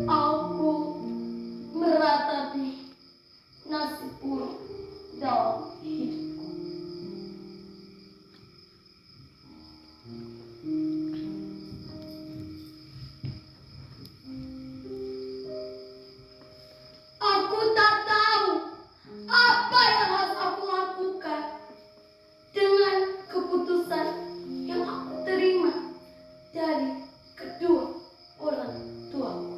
Aku meratapi nasib buruk dalam hidupku. Aku tak tahu apa yang harus aku lakukan dengan keputusan yang aku terima dari kedua orang tuaku.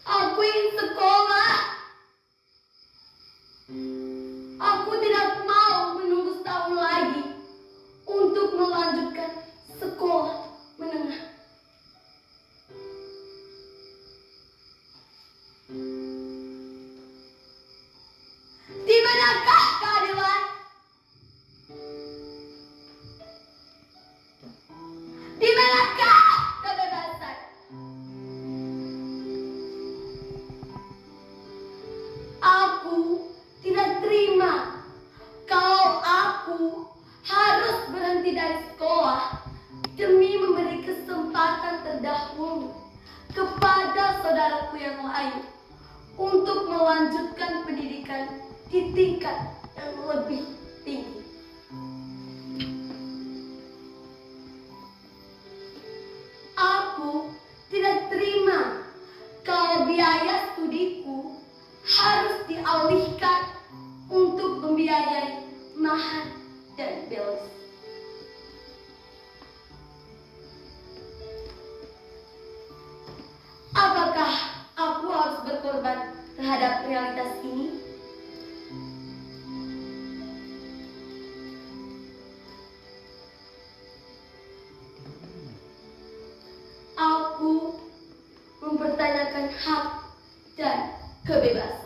Aku ingin sekolah. Aku tidak mau menunggu setahun lagi untuk melanjutkan sekolah menengah. Di manakah keadilan? Di manakah kebebasan? Aku tidak terima kalau aku harus berhenti dari sekolah demi memberi kesempatan terdahulu kepada saudaraku yang lain untuk melanjutkan pendidikan di tingkat yang lebih tinggi. Aku tidak terima kalau biaya studiku harus dialihkan untuk membiayai mahar dan belis. Apakah aku harus berkorban terhadap realitas ini? Aku mempertanyakan hak dan kebebasan.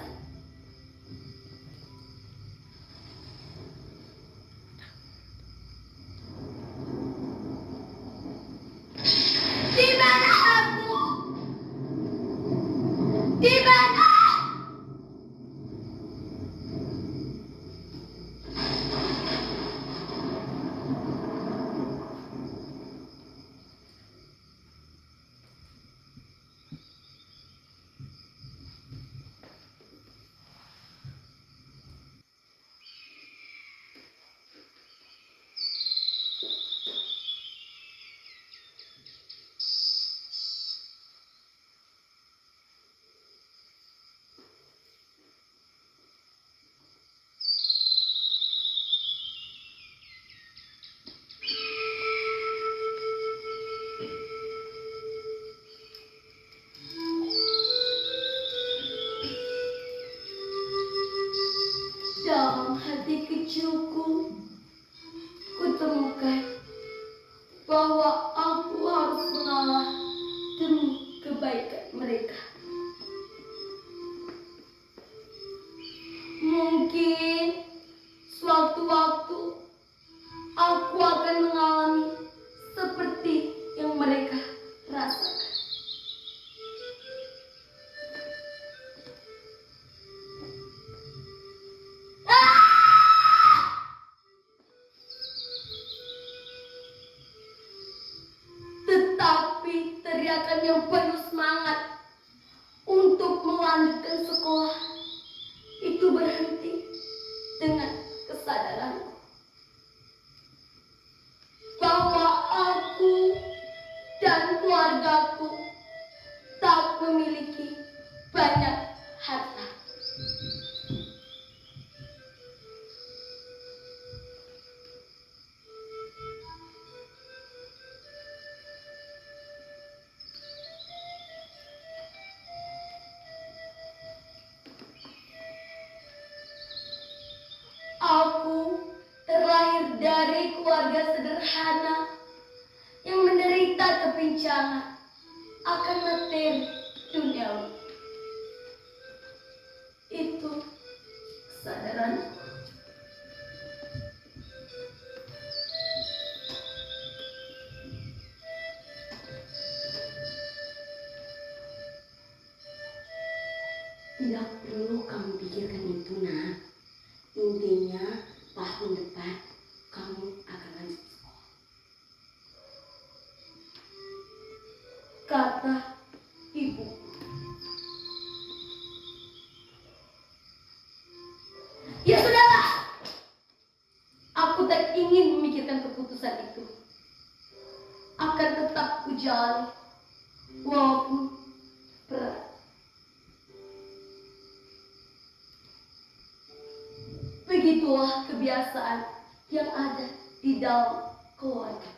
Di mana aku? Di mana? Dalam hati kecilku, kutemukan bahwa aku harus mengalah demi kebaikan mereka. Mungkin suatu-waktu aku akan mengalami seperti yang mereka rasakan. Tetapi teriakan yang penuh semangat untuk melanjutkan sekolah itu berhenti dengan kesadaranku bahwa aku dan keluargaku tak memiliki banyak harta. Aku terlahir dari keluarga sederhana yang menderita kepincangan akan materi duniawi. Itu kesadaranku. Tidak perlu kamu pikirkan itu, nak. Intinya tahun depan kamu akan lanjut sekolah. Kata ibu. Ya sudahlah. Aku tak ingin memikirkan keputusan itu. Akan tetap kujalani walaupun berat. Begitulah kebiasaan yang ada di dalam keluarga.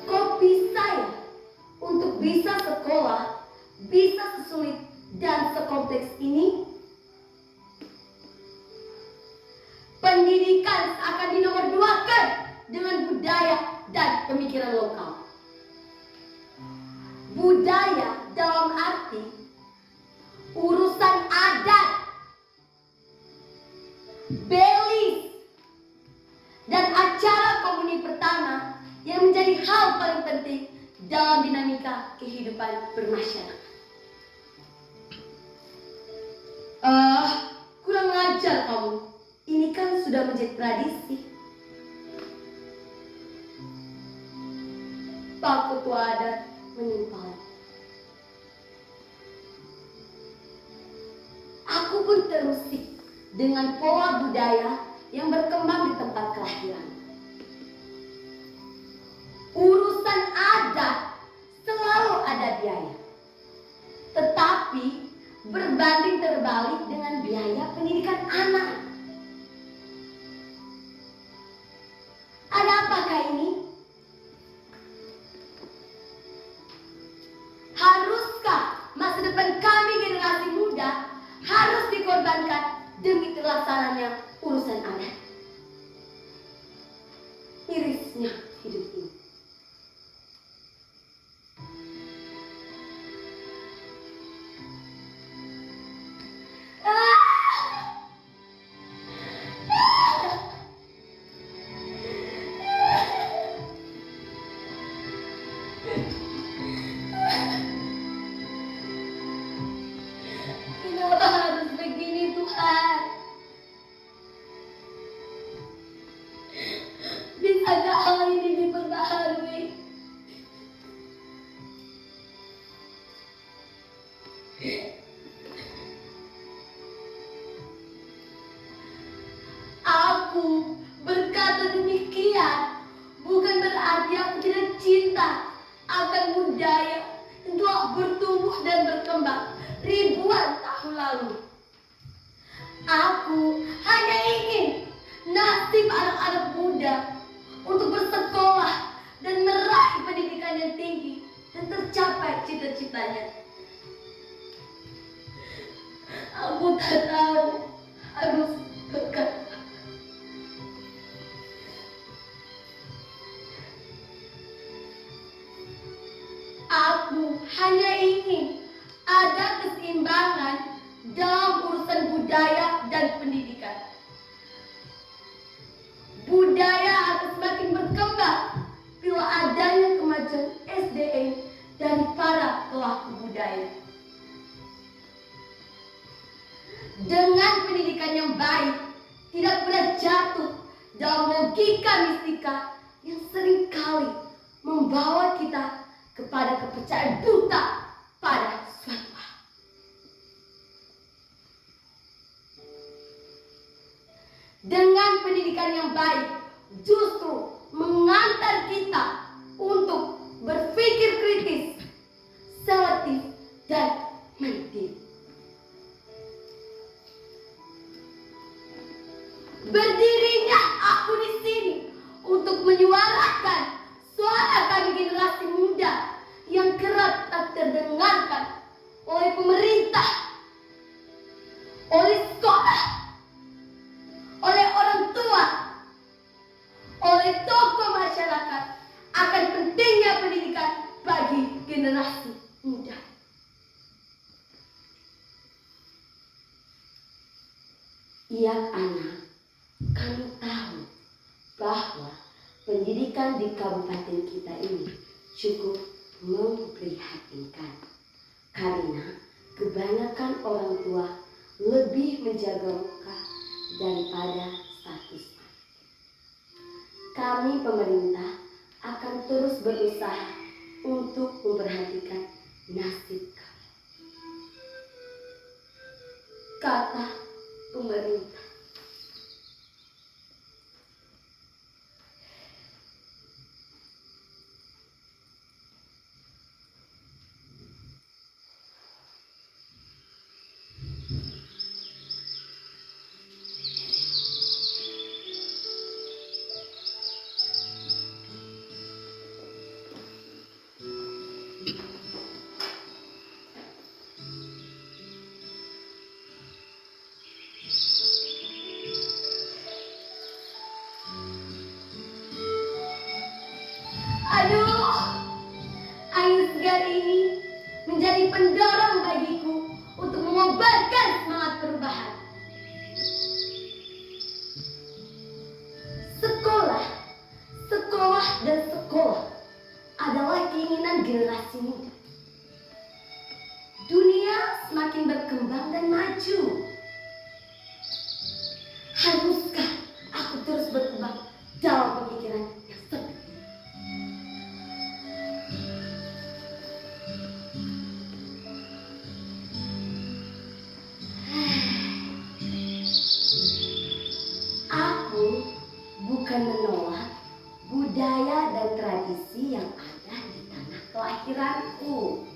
Kok bisa ya untuk bisa sekolah, bisa sesulit dan sekompleks ini? Pendidikan akan dinomorduakan dengan budaya dan pemikiran lokal. Budaya dalam arti urusan adat, belis, dan acara komuni pertama yang menjadi hal paling penting dalam dinamika kehidupan bermasyarakat. Kurang ajar kamu. Ini kan sudah menjadi tradisi. Pak Ketua Adat menimpal. Aku pun terusik dengan pola budaya yang berkembang di tempat kelahiran. Urusan adat selalu ada biaya. Tetapi berbanding terbalik dengan biaya pendidikan anak. Ada apakah ini? Haruskah masa depan kami generasi muda harus dikorbankan demi terlaksananya urusan adat? Mirisnya hidup ini. Kenapa harus begini, Tuhan? Bisakah hal ini diperbaharui? Aku berkata demikian bukan berarti aku tidak cinta akan budaya yang telah bertumbuh dan berkembang ribuan tahun lalu. Aku hanya ingin nasib anak-anak muda untuk bersekolah dan meraih pendidikan yang tinggi dan tercapai cita-citanya. Aku tak tahu harus berkata. Aku hanya ingin ada keseimbangan dalam urusan budaya dan pendidikan. Budaya akan semakin berkembang bila adanya kemajuan SDM dari para pelaku budaya. Dengan pendidikan yang baik, tidak pernah jatuh dalam logika mistika yang seringkali membawa kita kepada kepercayaan buta pada suatu hal. Dengan pendidikan yang baik justru mengantar kita untuk berpikir kritis, selektif, dan mandiri. Berdirinya aku di sini untuk menyuarakan suara kami generasi muda yang kerap tak terdengarkan oleh pemerintah, oleh sekolah, oleh orang tua, oleh generasi muda. Iya anak, kamu tahu bahwa pendidikan di kabupaten kita ini cukup memprihatinkan. Karena kebanyakan orang tua lebih menjaga muka daripada status. Kami pemerintah akan terus berusaha untuk memperhatikan nasib kalian. Kata pemerintah. Aduh, angin segar ini menjadi pendorong bagiku untuk mengobarkan semangat perubahan. Sekolah, sekolah, dan sekolah adalah keinginan generasi muda. Dunia semakin berkembang dan maju. Haruskah aku terus berkembang dalam pemikiran yang sempit? Aku bukan menolak budaya dan tradisi yang ada di tanah kelahiranku.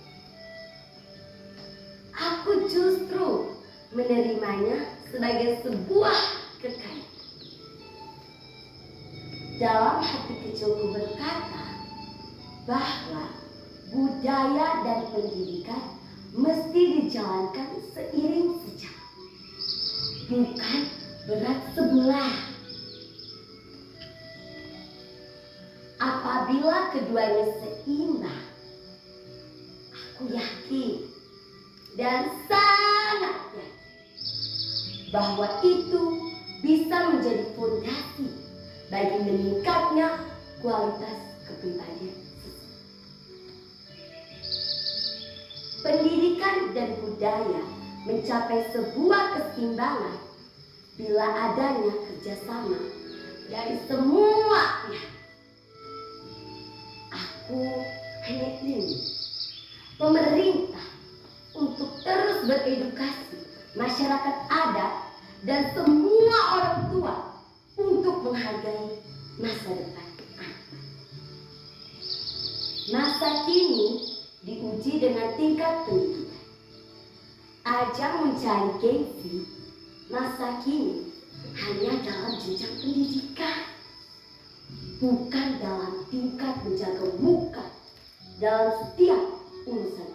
Aku justru menerimanya sebagai sebuah kekayaan. Dalam hati kecilku berkata bahwa budaya dan pendidikan mesti dijalankan seiring sejalan, bukan berat sebelah. Apabila keduanya seimbang, aku yakin dan sangat yakin bahwa itu bisa menjadi fondasi bagi meningkatnya kualitas kepribadian seseorang. Pendidikan dan budaya mencapai sebuah keseimbangan bila adanya kerjasama dari semua pihak. Aku hanya ingin pemerintah untuk terus beredukasi masyarakat adat dan semua orang tua untuk menghargai masa depan anak. Masa kini diuji dengan tingkat pendidikan. Ajang mencari gengsi masa kini hanya dalam jenjang pendidikan, bukan dalam tingkat menjaga muka dalam setiap urusan.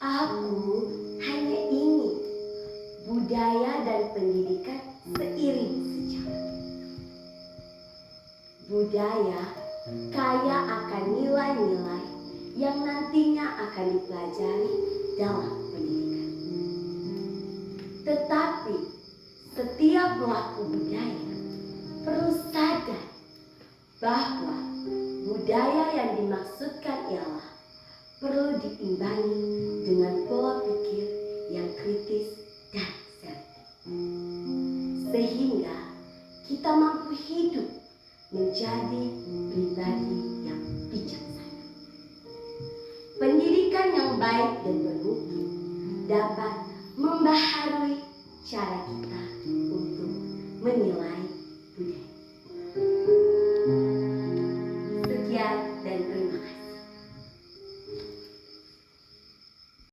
Aku hanya ingin budaya dan pendidikan seiring sejalan. Budaya kaya akan nilai-nilai yang nantinya akan dipelajari dalam pendidikan. Tetapi setiap pelaku budaya perlu sadar bahwa budaya yang dimaksudkan ialah perlu diimbangi dengan pola pikir yang kritis dan selektif, sehingga kita mampu hidup menjadi pribadi yang bijaksana. Pendidikan yang baik dan bermutu dapat membaharui cara kita untuk menilai